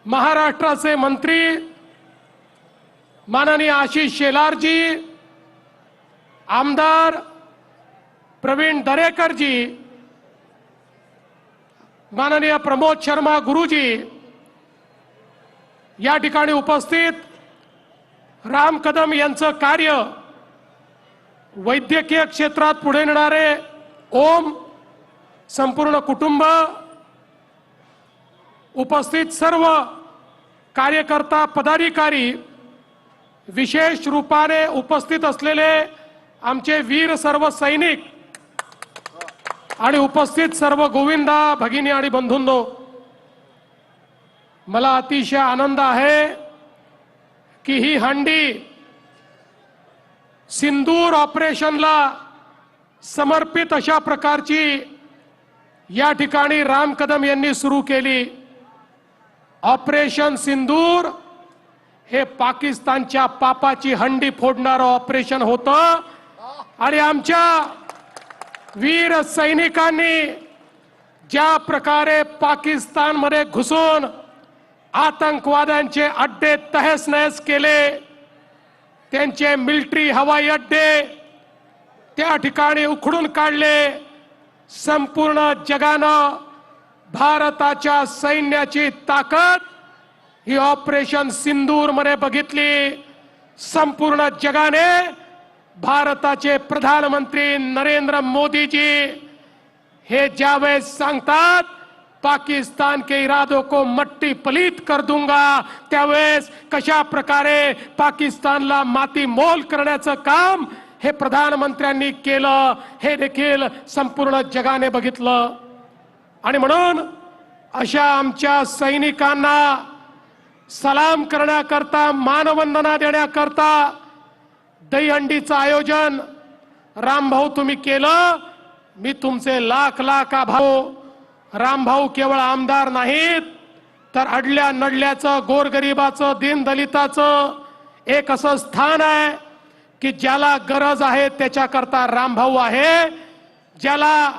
महाराष्ट्राचे मंत्री माननीय आशिष शेलार जी, आमदार प्रवीण दरेकर जी, माननीय प्रमोद शर्मा गुरुजी, या ठिकाणी उपस्थित राम कदम यांचं कार्य वैद्यकीय क्षेत्रात पुढे नेणारे ओम, संपूर्ण कुटुंब, उपस्थित सर्व कार्यकर्ता पदाधिकारी, विशेष रूपाने उपस्थित असलेले आमचे वीर सर्व सैनिक आणि उपस्थित सर्व गोविंदा भगिनी आणि बंधूंनो, मला अतिशय आनंद आहे की ही हंडी सिंदूर ऑपरेशनला समर्पित अशा प्रकारची या ठिकाणी राम कदम यांनी सुरू केली। ऑपरेशन सिंदूर हे पाकिस्तानच्या पापाची हंडी फोडणारं ऑपरेशन होतं आणि आमच्या वीर सैनिकांनी ज्या प्रकारे पाकिस्तानमध्ये घुसून आतंकवाद्यांचे अड्डे तहस नहस केले, त्यांचे मिलिटरी हवाई अड्डे त्या ठिकाणी उखडून काढले, संपूर्ण जगानं भारताच्या सैन्याची ताकद ही ऑपरेशन सिंदूर मध्ये बघितली। संपूर्ण जगाने भारताचे प्रधानमंत्री नरेंद्र मोदी जी हे ज्यावेळेस सांगतात पाकिस्तान के इरादों को मट्टी पलीत कर दूंगा, त्यावेळेस कशा प्रकारे पाकिस्तानला माती मोल करण्याचं काम हे प्रधानमंत्र्यांनी केलं हे देखील संपूर्ण जगाने बघितलं। आणि म्हणून अशा आमच्या सैनिकांना सलाम करण्याकरता, मानवंदना देण्याकरता दहीहंडीचं आयोजन रामभाऊ तुम्ही केलं, मी तुमचे लाख लाख आभार। रामभाऊ केवळ आमदार नाहीत तर अडल्या नडल्याचं, गोरगरिबाचं, दीनदलिताचं एक असं स्थान आहे की ज्याला गरज आहे त्याच्याकरता रामभाऊ आहे। ज्याला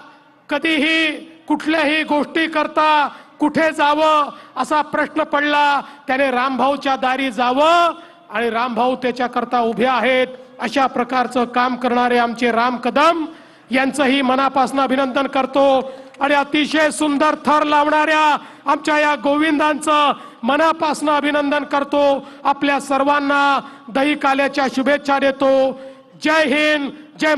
कधीही कुठल्याही गोष्टी करता कुठे जावं असा प्रश्न पडला, त्याने रामभाऊच्या दारी जावं आणि रामभाऊ त्याच्याकरता उभे आहेत। अशा प्रकारचं काम करणारे आमचे राम कदम यांचंही मनापासून अभिनंदन करतो आणि अतिशय सुंदर थर लावणाऱ्या आमच्या या गोविंदांचं मनापासून अभिनंदन करतो। आपल्या सर्वांना दही काल्याच्या शुभेच्छा देतो। जय हिंद, जय